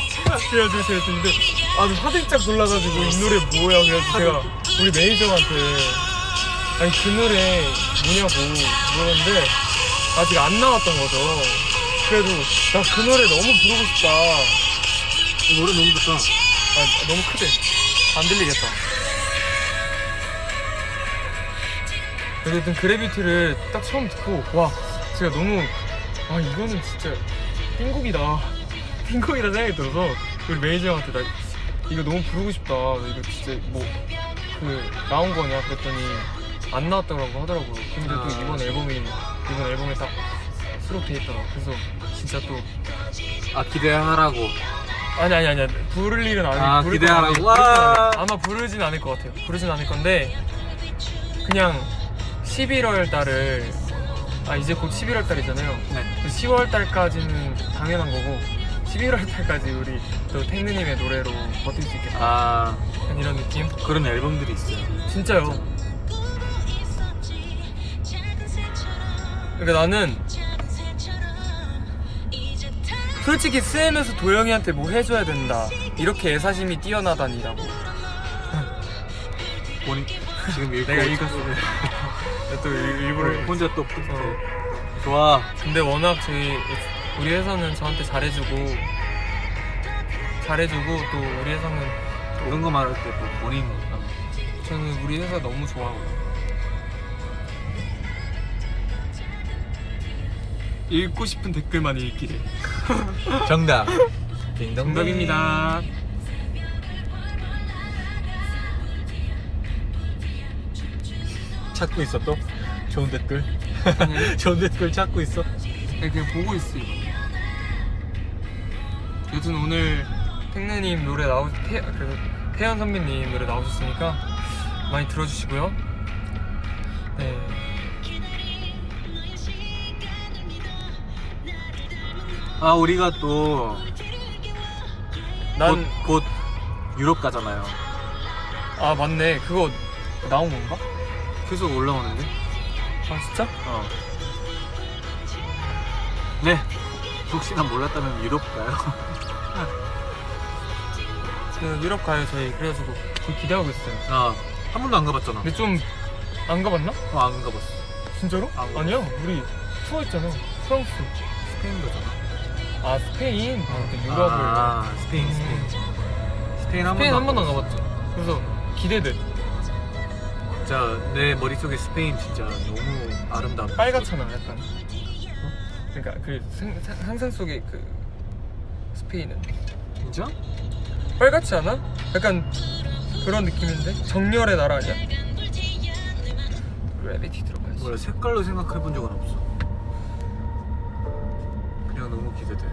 Speaker 1: 그래가지고 제가 근데 아주 화들짝 놀라가지고 이 노래 뭐야? 그래가지고 제가 우리 매니저한테 아니 그 노래 뭐냐고 물었는데 아직 안 나왔던 거죠. 그래도 나 그 노래 너무 부르고 싶다.
Speaker 2: 이 노래 너무 좋다.
Speaker 1: 너무 크대. 안 들리겠다. 어쨌든 그래비티를 딱 처음 듣고 와 제가 너무 이거는 진짜 띵곡이다 생각이 들어서 우리 매니저 형한테 나 이거 너무 부르고 싶다. 이거 진짜 뭐 그 나온 거냐 그랬더니 안 나왔다고 하더라고요. 근데 또 이번 앨범에 딱 수록돼 있더라. 그래서 진짜 또
Speaker 2: 기대하라고.
Speaker 1: 아니 부를 일은 아니고
Speaker 2: 기대하라고.
Speaker 1: 아마 부르진 않을 것 같아요. 부르진 않을 건데 그냥 11월 달을 이제 곧 11월 달이잖아요.
Speaker 2: 네.
Speaker 1: 10월 달까지는 당연한 거고 11월 달까지 우리 또 탱느님의 노래로 버틸 수 있겠다. 이런 느낌?
Speaker 2: 그런 앨범들이 있어요.
Speaker 1: 진짜요. 그러니까 나는 솔직히 스엠에서 도영이한테 뭐 해줘야 된다 이렇게 애사심이 뛰어나다니라고.
Speaker 2: 본인 지금 읽고
Speaker 1: 내가 읽었어. 또 일부러
Speaker 2: 혼자 또 좋아.
Speaker 1: 근데 워낙 우리 회사는 저한테 잘해주고 또 우리 회사는
Speaker 2: 이런 거 말할 때 또 본인
Speaker 1: 저는 우리 회사 너무 좋아하고 읽고 싶은 댓글만 읽기래.
Speaker 2: 정답.
Speaker 1: 정답입니다.
Speaker 2: 찾고 있어 또? 좋은 댓글? 좋은 댓글 찾고 있어?
Speaker 1: 그냥 보고 있어 이거. 여튼 오늘 탱느님 노래 태연 선배님 노래 나오셨으니까 많이 들어주시고요. 네.
Speaker 2: 우리가 또 곧 유럽 가잖아요.
Speaker 1: 맞네. 그거 나온 건가?
Speaker 2: 계속 올라오는데?
Speaker 1: 진짜?
Speaker 2: 네. 혹시나 몰랐다면 유럽 가요.
Speaker 1: 유럽 가요 저희. 그래가지고 되게 기대하고 있어요.
Speaker 2: 한 번도 안 가봤잖아.
Speaker 1: 근데 좀 안 가봤나?
Speaker 2: 안 가봤어.
Speaker 1: 진짜로?
Speaker 2: 아니야.
Speaker 1: 우리 투어 했잖아. 프랑스.
Speaker 2: 스페인 가잖아.
Speaker 1: 스페인. 유럽을.
Speaker 2: 스페인
Speaker 1: 스페인 한 번도 안 가봤죠. 그래서 기대돼.
Speaker 2: 진짜 내 머릿속에 스페인 진짜 너무 아름답다.
Speaker 1: 빨갛잖아 약간. 그러니까 그 상상 속의 그 스페인은
Speaker 2: 진짜?
Speaker 1: 빨갛지 않아? 약간 그런 느낌인데? 정열의 나라 아니야? 그래비티 들어가야지.
Speaker 2: 몰라, 색깔로 생각해본 적은 없어. 그냥 너무 기대돼.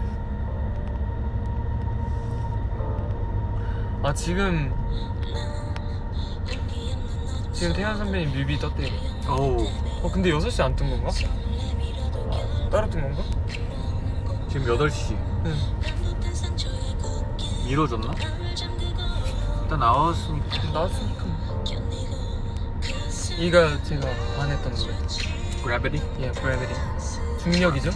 Speaker 1: 지금 태연 선배님 뮤비 떴대요.
Speaker 2: 어우.
Speaker 1: 근데 6시 안 뜬 건가? 따로 뜬 건가?
Speaker 2: 지금 8시
Speaker 1: 응.
Speaker 2: 미뤄졌나? 일단 나왔으니까.
Speaker 1: 나왔으니까 뭐. 이가 제가 반했던 노래.
Speaker 2: Gravity?
Speaker 1: 예, Gravity. 중력이죠?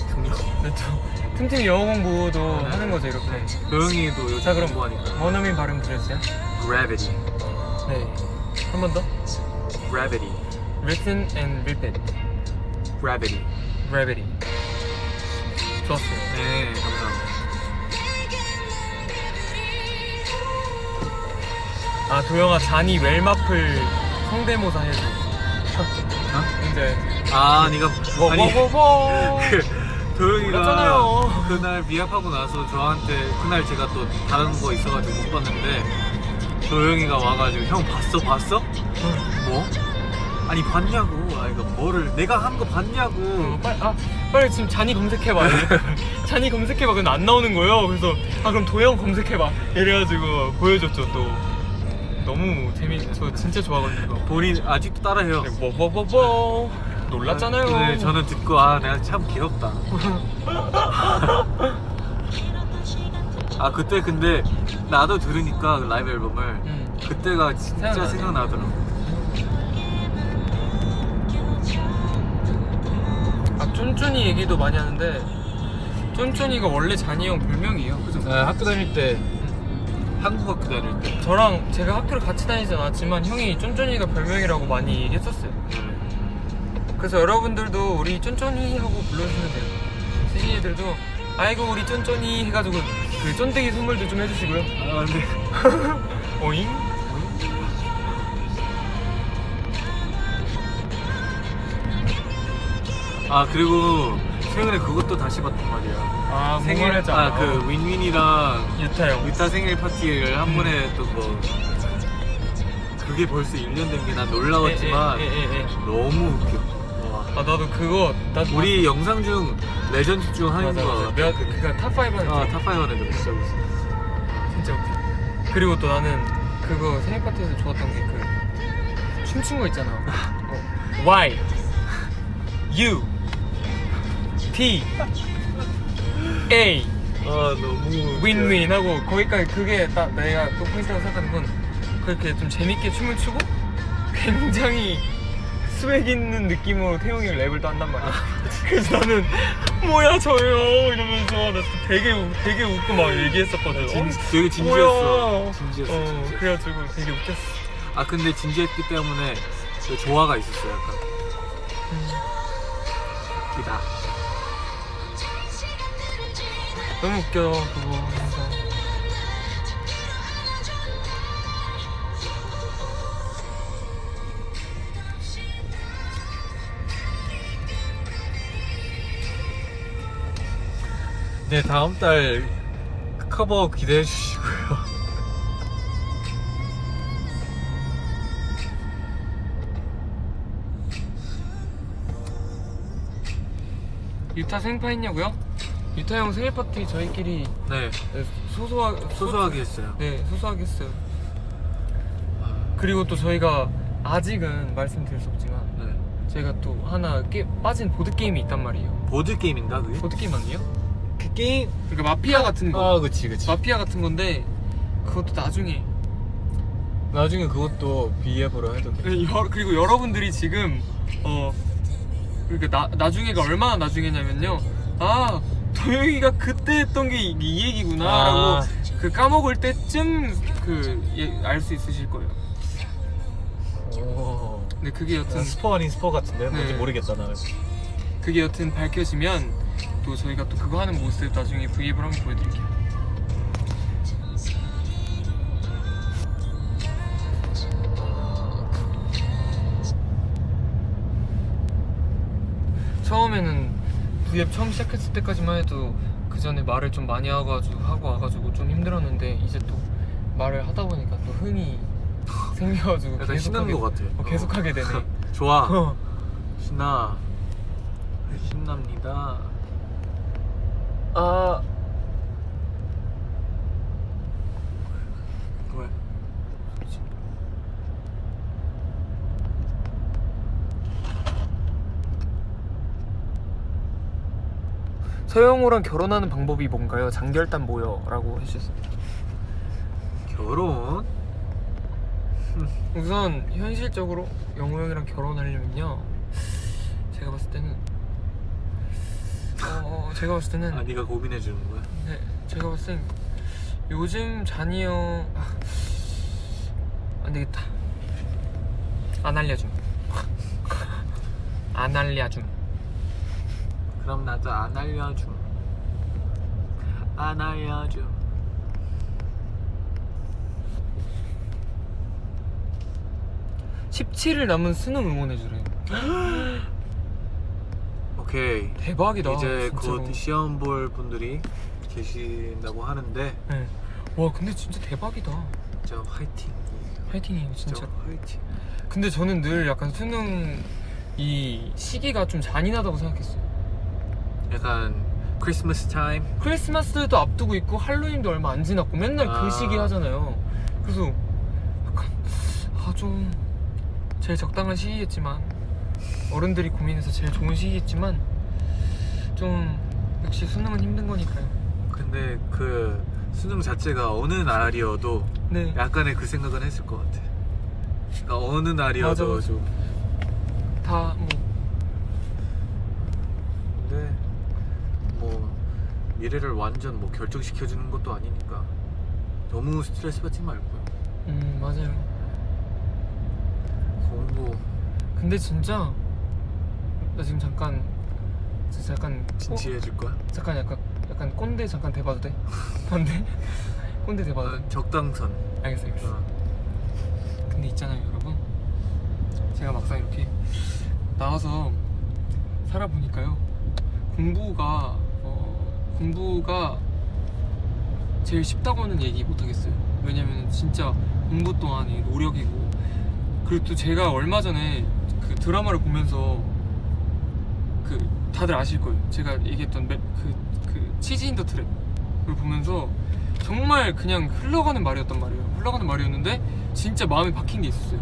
Speaker 2: 중력.
Speaker 1: 네, 또 틈틈이 영어 공부도
Speaker 2: 네.
Speaker 1: 하는 거죠 이렇게.
Speaker 2: 조용히도 요즘
Speaker 1: 자, 그럼
Speaker 2: 공부하니까.
Speaker 1: 원어민 발음 들으세요.
Speaker 2: Gravity.
Speaker 1: 네. 한 번 더.
Speaker 2: Gravity.
Speaker 1: Written and repeat.
Speaker 2: Gravity.
Speaker 1: Gravity. 좋았어요.
Speaker 2: 네, 감사합니다.
Speaker 1: 아, 도영아 잔이 웰마플 성대모사 해줘.
Speaker 2: 어?
Speaker 1: 이제
Speaker 2: 아, 네가 아니
Speaker 1: 뭐뭐뭐뭐.
Speaker 2: 그 도영이가
Speaker 1: 그랬잖아요.
Speaker 2: 그날 미합하고 나서 저한테 그날 제가 또 다른 거 있어가지고 못 봤는데 도영이가 와가지고 형 봤어? 뭐? 아니 봤냐고. 아 이거 뭐를 내가 한 거 봤냐고.
Speaker 1: 빨리 지금 잔이 검색해봐. 잔이 검색해봐. 근데 안 나오는 거예요. 그래서 그럼 도영 검색해봐. 이래가지고 보여줬죠 또. 너무 저 진짜 좋아하거든요. 이거.
Speaker 2: 본인 아직도 따라해요.
Speaker 1: 뭐 놀랐잖아요.
Speaker 2: 근데 저는 듣고 내가 참 귀엽다. 그때 근데 나도 들으니까 그 라이브 앨범을 그때가 진짜 생각나더라고.
Speaker 1: 쫀쫀이 얘기도 많이 하는데 쫀쫀이가 원래 잔이 형 별명이에요. 그죠?
Speaker 2: 네, 학교 다닐 때 한국 학교 다닐 때
Speaker 1: 저랑 제가 학교를 같이 다니진 않았지만 형이 쫀쫀이가 별명이라고 많이 얘기했었어요. 그래서 여러분들도 우리 쫀쫀이 하고 불러주시면 돼요. 시니애들도 아이고 우리 쫀쫀이 해가지고 그 쫀득이 선물도 좀 해주시고요.
Speaker 2: 네.
Speaker 1: 오잉?
Speaker 2: 그리고 최근에 그것도 다시 봤단 말이야.
Speaker 1: 생일
Speaker 2: 그 윈윈이랑
Speaker 1: 유타
Speaker 2: 생일 파티를 한 번에 했던 거. 그게 벌써 1년 된 게 난 놀라웠지만 너무 웃겨.
Speaker 1: 나도 그거
Speaker 2: 우리 영상 중 레전드 중 하나인 거 같아.
Speaker 1: 내가 그니까 탑5 하는
Speaker 2: 탑5 안에 들었어.
Speaker 1: 진짜 웃겨. 그리고 또 나는 그거 생일 파티에서 좋았던 게 그 춤춘 거 있잖아. Y U T A
Speaker 2: 너무
Speaker 1: 윈윈 하고 거기까지 그게 딱 내가 또 포인트라고 생각하는 건 그렇게 좀 재밌게 춤을 추고 굉장히 스웩 있는 느낌으로 태용이 랩을 또 한단 말이야. 그래서 나는 뭐야 저요 이러면서 나 되게 웃고 막 얘기했었거든.
Speaker 2: 되게 진지했어. 진짜.
Speaker 1: 그래가지고 되게 웃겼어.
Speaker 2: 근데 진지했기 때문에 그 조화가 있었어 약간. 웃기다.
Speaker 1: 너무 웃겨 그거 항상.
Speaker 2: 네, 다음 달 커버 기대해 주시고요.
Speaker 1: 유타 생파 했냐고요? 유타 형 생일 파티 저희끼리
Speaker 2: 네,
Speaker 1: 소소하게
Speaker 2: 했어요.
Speaker 1: 네, 소소하게 했어요. 그리고 또 저희가 아직은 말씀드릴 수 없지만 저희가 또 하나 빠진 보드 게임이 있단 말이에요.
Speaker 2: 보드 게임인가 그게?
Speaker 1: 보드 게임 아니에요?
Speaker 2: 그 게임?
Speaker 1: 그러니까 마피아 같은 거.
Speaker 2: 그치.
Speaker 1: 마피아 같은 건데 그것도 나중에
Speaker 2: 그것도 비앱으로 해도 돼.
Speaker 1: 그리고 여러분들이 지금 그러니까 나중에가 얼마나 나중에냐면요. 도영이가 그때 했던 게 이 얘기구나라고 그 까먹을 때쯤 알 수 있으실 거예요. 근데 그게 여튼
Speaker 2: 스포 아닌 스포 같은데 뭔지 모르겠다 나는.
Speaker 1: 그게 여튼 밝혀지면 또 저희가 또 그거 하는 모습 나중에 브이앱으로 한번 보여드릴게요. 처음에는 브이앱 처음 시작했을 때까지만 해도 그 전에 말을 좀 많이 하고 와가지고 좀 힘들었는데 이제 또 말을 하다 보니까 또 흥이 생겨가지고
Speaker 2: 약간 신나는 것 같아.
Speaker 1: 계속 하게 되네.
Speaker 2: 좋아. 신납니다. 왜?
Speaker 1: 서영호랑 결혼하는 방법이 뭔가요? 장결단 뭐요? 라고 해주셨습니다.
Speaker 2: 결혼?
Speaker 1: 우선 현실적으로 영호 형이랑 결혼하려면요, 제가 봤을 때는
Speaker 2: 아, 네가 고민해 주는 거야?
Speaker 1: 네, 제가 봤을 땐 요즘 잔이 형 안 되겠다. 안 알려줌. 안 알려줌.
Speaker 2: 그럼 나도 안 알려줌. 안 알려줌.
Speaker 1: 17일 남은 수능 응원해주래요.
Speaker 2: 오케이.
Speaker 1: 대박이다.
Speaker 2: 이제
Speaker 1: 진짜로.
Speaker 2: 곧 시험 볼 분들이 계신다고 하는데
Speaker 1: 네. 와 근데 진짜 대박이다.
Speaker 2: 진짜 화이팅.
Speaker 1: 화이팅이에요
Speaker 2: 진짜
Speaker 1: 진짜.
Speaker 2: 화이팅.
Speaker 1: 근데 저는 늘 약간 수능 이 시기가 좀 잔인하다고 생각했어요.
Speaker 2: 약간 크리스마스 타임.
Speaker 1: 크리스마스도 앞두고 있고 할로윈도 얼마 안 지났고 맨날 그 시기 하잖아요. 그래서 약간 좀 제일 적당한 시기겠지만, 어른들이 고민해서 제일 좋은 시기겠지만 좀 역시 수능은 힘든 거니까요.
Speaker 2: 근데 그 수능 자체가 어느 날이어도
Speaker 1: 네.
Speaker 2: 약간의 그 생각은 했을 것 같아. 그러니까 어느 날이어도
Speaker 1: 맞아.
Speaker 2: 좀.
Speaker 1: 다 뭐
Speaker 2: 근데 뭐 미래를 완전 뭐 결정시켜 주는 것도 아니니까 너무 스트레스 받지 말고요.
Speaker 1: 맞아요.
Speaker 2: 공부
Speaker 1: 근데 진짜 나 지금 잠깐
Speaker 2: 진지해질 거야?
Speaker 1: 잠깐 약간 꼰대 잠깐 대봐도 돼? 꼰대? 꼰대 대봐도 돼?
Speaker 2: 적당선.
Speaker 1: 알겠어.
Speaker 2: 어.
Speaker 1: 근데 있잖아요 여러분, 제가 막상 이렇게 나와서 살아보니까요, 공부가 제일 쉽다고는 얘기 못하겠어요. 왜냐면 진짜 공부 또한 노력이고, 그리고 또 제가 얼마 전에 그 드라마를 보면서 그 다들 아실 거예요. 제가 얘기했던 그 치즈 인더 트랩을 보면서 정말 그냥 흘러가는 말이었는데 진짜 마음에 박힌 게 있었어요.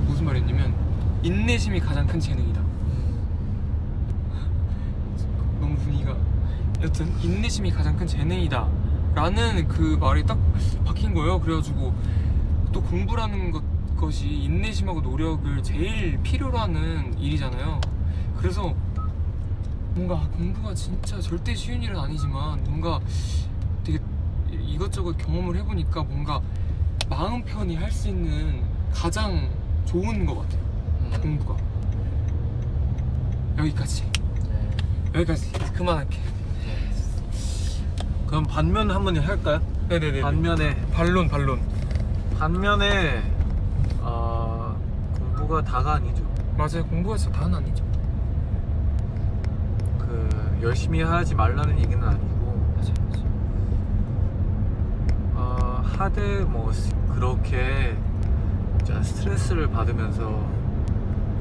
Speaker 1: 무슨 말이었냐면 인내심이 가장 큰 재능이다. 너무 분위기가, 여튼 인내심이 가장 큰 재능이다 라는 그 말이 딱 박힌 거예요. 그래가지고 또 공부라는 것이 인내심하고 노력을 제일 필요로 하는 일이잖아요. 그래서 뭔가 공부가 진짜 절대 쉬운 일은 아니지만 뭔가 되게 이것저것 경험을 해보니까 뭔가 마음 편히 할 수 있는 가장 좋은 것 같아요. 공부가. 여기까지 그만할게.
Speaker 2: 그럼 반면 한번 할까요?
Speaker 1: 네네네.
Speaker 2: 반면에 공부가 다가 아니죠.
Speaker 1: 맞아요. 공부가 진짜 다는 아니죠.
Speaker 2: 그 열심히 하지 말라는 얘기는 아니고,
Speaker 1: 맞아요.
Speaker 2: 하되 뭐 그렇게 진짜 스트레스를 받으면서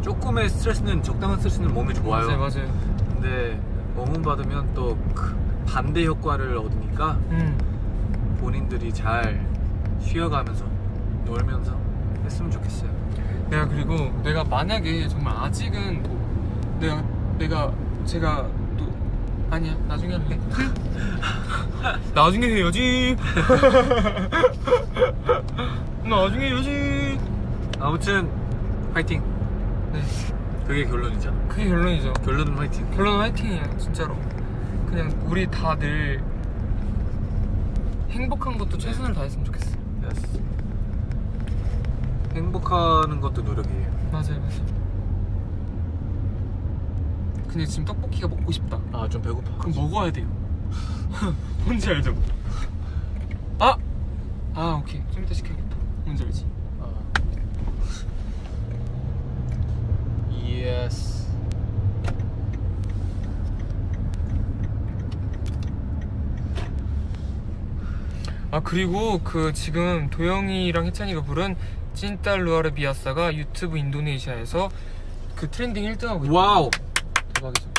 Speaker 2: 조금의 스트레스는, 적당한 스트레스는 몸에 좋아요.
Speaker 1: 맞아요.
Speaker 2: 근데 너무 받으면 또 그 반대 효과를 얻으니까 본인들이 잘 쉬어가면서 놀면서 했으면 좋겠어요.
Speaker 1: 내가 만약에 정말 아직은 제가 또 아니야, 나중에 할래. 나중에 해야지. 나중에 해야지.
Speaker 2: 아무튼 화이팅.
Speaker 1: 네,
Speaker 2: 그게 결론이잖아.
Speaker 1: 그게 결론이죠.
Speaker 2: 결론은 화이팅.
Speaker 1: 결론은 화이팅이에요 진짜로. 그냥 우리 다들 행복한 것도 최선을 다했으면 좋겠어.
Speaker 2: Yes. 행복하는 것도 노력이에요.
Speaker 1: 맞아요. 근데 지금 떡볶이가 먹고 싶다.
Speaker 2: 좀 배고파.
Speaker 1: 그럼 먹어야 돼요. 뭔지 알죠? 오케이. 좀 이따 시켜야겠다. 뭔지 알지?
Speaker 2: Yes.
Speaker 1: 그리고 그 지금 도영이랑 혜찬이가 부른 찐딸 루아르 비아사가 유튜브 인도네시아에서 그 트렌딩 1등하고 있다.
Speaker 2: 와우.
Speaker 1: 대박이죠.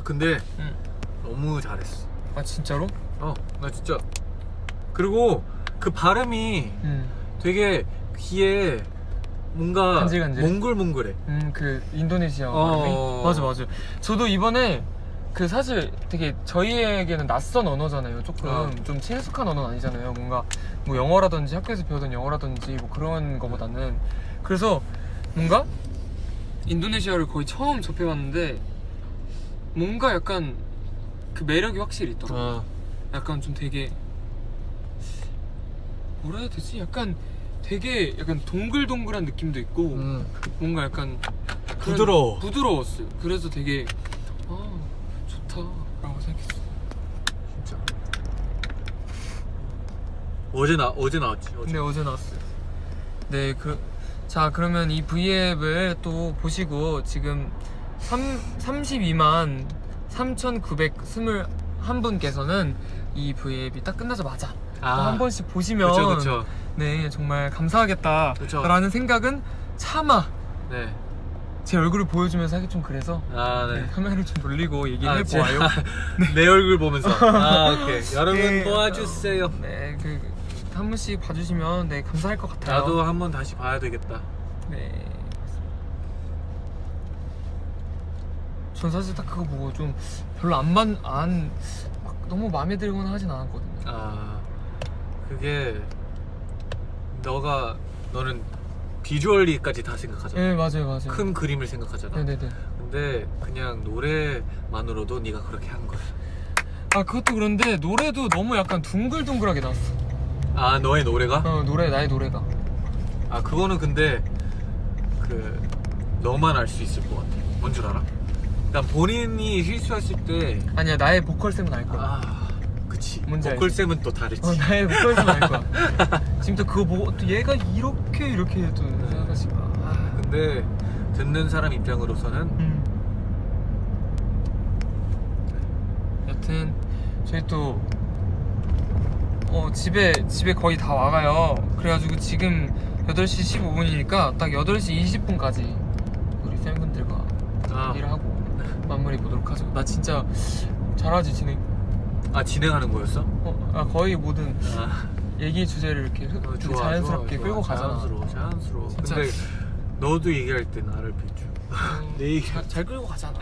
Speaker 2: 근데
Speaker 1: 응.
Speaker 2: 너무 잘했어.
Speaker 1: 진짜로?
Speaker 2: 나 진짜. 그리고 그 발음이 되게 귀에 뭔가
Speaker 1: 간질간질해?
Speaker 2: 몽글몽글해.
Speaker 1: 그 인도네시아 발음이? 맞아. 저도 이번에 그 사실 되게 저희에게는 낯선 언어잖아요. 조금 좀 친숙한 언어는 아니잖아요. 뭔가 뭐 영어라든지 학교에서 배우던 영어라든지 뭐 그런 거보다는. 그래서 뭔가 인도네시아를 거의 처음 접해봤는데 뭔가 약간 그 매력이 확실히 있더라고요. 약간 좀 되게 뭐라 해야 되지? 약간 되게 약간 동글동글한 느낌도 있고 뭔가 약간 부드러웠어요. 그래서 되게 좋다라고 생각했어요.
Speaker 2: 진짜. 어제 나왔지.
Speaker 1: 네, 어제 나왔어요. 네, 자 그러면 이 V앱을 또 보시고 지금 32만 3,921분께서는 이 V앱이 딱 끝나자마자 한 번씩 보시면
Speaker 2: 그쵸.
Speaker 1: 네, 정말 감사하겠다라는 생각은 차마
Speaker 2: 네.
Speaker 1: 제 얼굴을 보여주면서 하기 좀 그래서
Speaker 2: 네.
Speaker 1: 카메라를 좀 돌리고 얘기를 해보아요.
Speaker 2: 내 얼굴 보면서. 오케이. 여러분
Speaker 1: 네,
Speaker 2: 도와주세요.
Speaker 1: 네, 한 번씩 봐주시면 네 감사할 것 같아요.
Speaker 2: 나도 한 번 다시 봐야 되겠다.
Speaker 1: 네. 전 사실 딱 그거 보고 좀 별로 막 너무 마음에 들거나 하진 않았거든요.
Speaker 2: 그게 너는 비주얼리까지 다 생각하잖아.
Speaker 1: 네, 맞아요.
Speaker 2: 큰 그림을 생각하잖아.
Speaker 1: 네네네.
Speaker 2: 근데 그냥 노래만으로도 네가 그렇게 한 거야.
Speaker 1: 그것도 그런데 노래도 너무 약간 둥글둥글하게 나왔어.
Speaker 2: 너의 노래가?
Speaker 1: 나의 노래가.
Speaker 2: 그거는 근데 너만 알 수 있을 것 같아. 뭔 줄 알아? 그러니까 본인이 실수했을 때
Speaker 1: 아니야, 나의 보컬쌤은 알 거야.
Speaker 2: 그치.
Speaker 1: 뭔지
Speaker 2: 보컬쌤은 또 다르지.
Speaker 1: 나의 보컬쌤은 알 거야. 지금 또 그거 보고 또 얘가 이렇게 또 생각하지 마.
Speaker 2: 근데 듣는 사람 입장으로서는
Speaker 1: 여튼 저희 또 집에 거의 다 와가요. 그래가지고 지금 8시 15분이니까 딱 8시 20분까지 우리 팬분들과 얘기를 하고 마무리 보도록 하죠. 나 진짜 잘하지 진행.
Speaker 2: 진행하는 거였어?
Speaker 1: 거의 모든 얘기 주제를 이렇게 자연스럽게 끌고 가잖아.
Speaker 2: 자연스러워.
Speaker 1: 진짜.
Speaker 2: 근데 너도 얘기할 때 나를 비추. 내 얘기
Speaker 1: 잘 끌고 가잖아.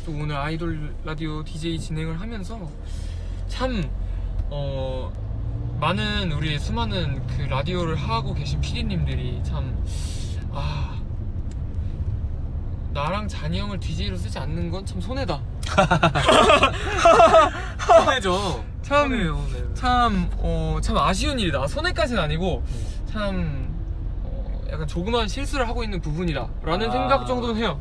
Speaker 1: 또 오늘 아이돌 라디오 DJ 진행을 하면서 참 많은 우리 수많은 그 라디오를 하고 계신 PD님들이 참 나랑 잔이 형을 DJ로 쓰지 않는 건 참 손해다.
Speaker 2: 손해죠.
Speaker 1: 참 아쉬운 일이다. 손해까지는 아니고 참 약간 조그만 실수를 하고 있는 부분이다라는 생각 정도는 해요.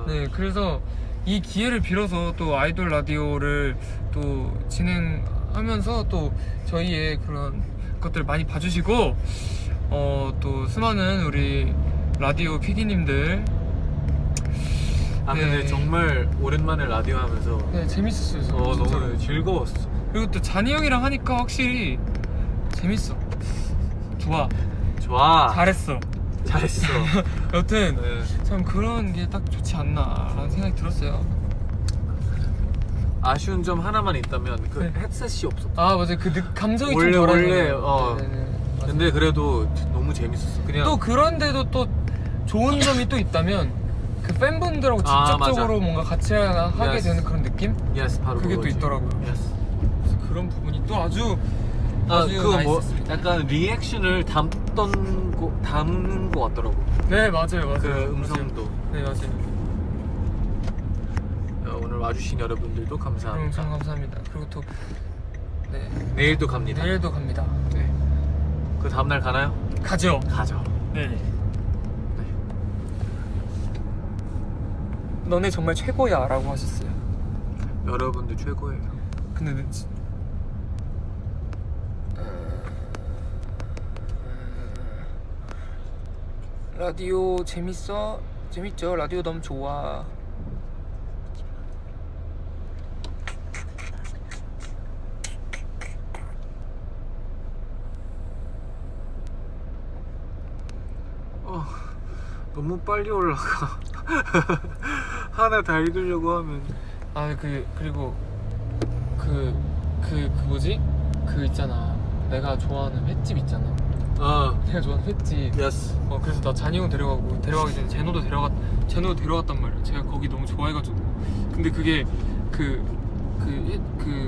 Speaker 1: 네, 그래서 이 기회를 빌어서 또 아이돌 라디오를 또 진행하면서 또 저희의 그런 것들 많이 봐주시고 또 수많은 우리 라디오 PD님들
Speaker 2: 근데 정말 오랜만에 라디오 하면서
Speaker 1: 재밌었어요.
Speaker 2: 너무 즐거웠어.
Speaker 1: 그리고 또 잔이 형이랑 하니까 확실히 재밌어. 좋아. 잘했어. 여튼 참 그런 게 딱 좋지 않나라는 생각이 들었어요.
Speaker 2: 아쉬운 점 하나만 있다면 헤드셋이 없었다.
Speaker 1: 맞아요. 감성이 좀 덜하네요.
Speaker 2: 근데 그래도 너무 재밌었어. 그냥
Speaker 1: 또 그런데도 또 좋은 점이 또 있다면 그 팬분들하고 직접적으로 뭔가 같이 하게 되는 그런 느낌?
Speaker 2: 바로
Speaker 1: 그게 또 있더라고요. 그래서 그런 부분이 또 아주
Speaker 2: 그거
Speaker 1: 나이스했습니다.
Speaker 2: 약간 리액션을 담는 거 같더라고.
Speaker 1: 네, 맞아요.
Speaker 2: 그 음성도.
Speaker 1: 네, 맞아요.
Speaker 2: 오늘 와주신 여러분들도 감사합니다.
Speaker 1: 엄청 감사합니다. 그리고 또
Speaker 2: 내일도 갑니다.
Speaker 1: 내일도 갑니다.
Speaker 2: 네. 그 다음날 가나요?
Speaker 1: 가죠. 네. 너네 정말 최고야 라고 하셨어요.
Speaker 2: 여러분들 최고예요.
Speaker 1: 근데 라디오 재밌어? 재밌죠? 라디오 너무 좋아.
Speaker 2: 너무 빨리 올라가. 하나 다 읽으려고 하면
Speaker 1: 그리고 뭐지? 그 있잖아, 내가 좋아하는 횟집 있잖아. 내가 좋아하는 횟집.
Speaker 2: 예스.
Speaker 1: 그래서 나 잔이 형 데려가기 전에 제노도 데려갔단 말이야. 제가 거기 너무 좋아해가지고. 근데 그게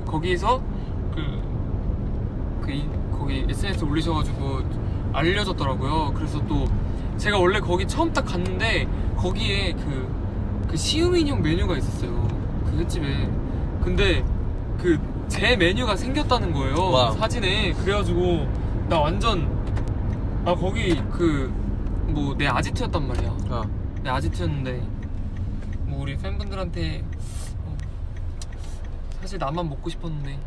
Speaker 1: 거기에서 거기 SNS 올리셔가지고 알려졌더라고요. 그래서 또 제가 원래 거기 처음 딱 갔는데 거기에 그 시우민 인형 메뉴가 있었어요. 그 횟집에. 근데 제 메뉴가 생겼다는 거예요.
Speaker 2: 와우.
Speaker 1: 사진에. 그래가지고 나 완전 거기 뭐 내 아지트였단 말이야. 내 아지트였는데 뭐 우리 팬분들한테 사실 나만 먹고 싶었는데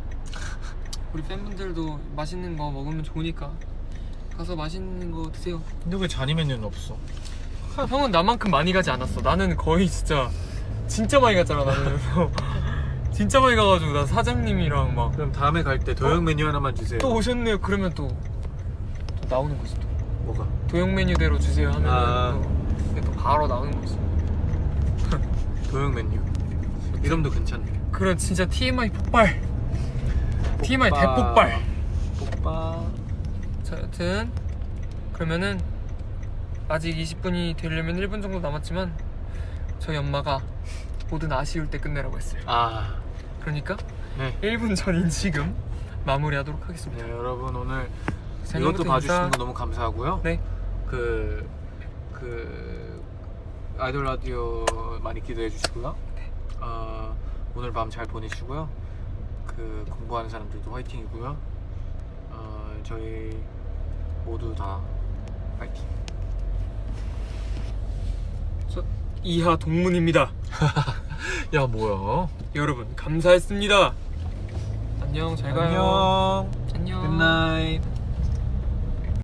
Speaker 1: 우리 팬분들도 맛있는 거 먹으면 좋으니까 가서 맛있는 거 드세요.
Speaker 2: 근데 왜 잔이 메뉴는 없어?
Speaker 1: 형은 나만큼 많이 가지 않았어. 나는 거의 진짜 많이 갔잖아. 나는 진짜 많이 가가지고 나 사장님이랑 막
Speaker 2: 그럼 다음에 갈 때 도형 메뉴 하나만 주세요.
Speaker 1: 또 오셨네요. 그러면 또 나오는 거지. 또
Speaker 2: 뭐가?
Speaker 1: 도형 메뉴대로 주세요 하면 또 바로 나오는 거지.
Speaker 2: 도형 메뉴. 이름도 괜찮네.
Speaker 1: 그런 진짜 TMI 폭발. TMI 대폭발. 자, 여튼 그러면은 아직 20분이 되려면 1분 정도 남았지만 저희 엄마가 모든 아쉬울 때 끝내라고 했어요. 그러니까
Speaker 2: 네.
Speaker 1: 1분 전인 지금 마무리하도록 하겠습니다.
Speaker 2: 네, 여러분 오늘
Speaker 1: 생각부터
Speaker 2: 이것도 봐주시는
Speaker 1: 인사.
Speaker 2: 거 너무 감사하고요.
Speaker 1: 네.
Speaker 2: 아이돌 라디오 많이 기대해 주시고요.
Speaker 1: 네.
Speaker 2: 오늘 밤 잘 보내시고요. 공부하는 사람들도 화이팅이고요. 저희 모두 다 파이팅.
Speaker 1: 이하 동문입니다.
Speaker 2: 야 뭐야?
Speaker 1: 여러분 감사했습니다. 안녕, 잘 가요.
Speaker 2: 안녕.
Speaker 1: 안녕.
Speaker 2: 굿나잇.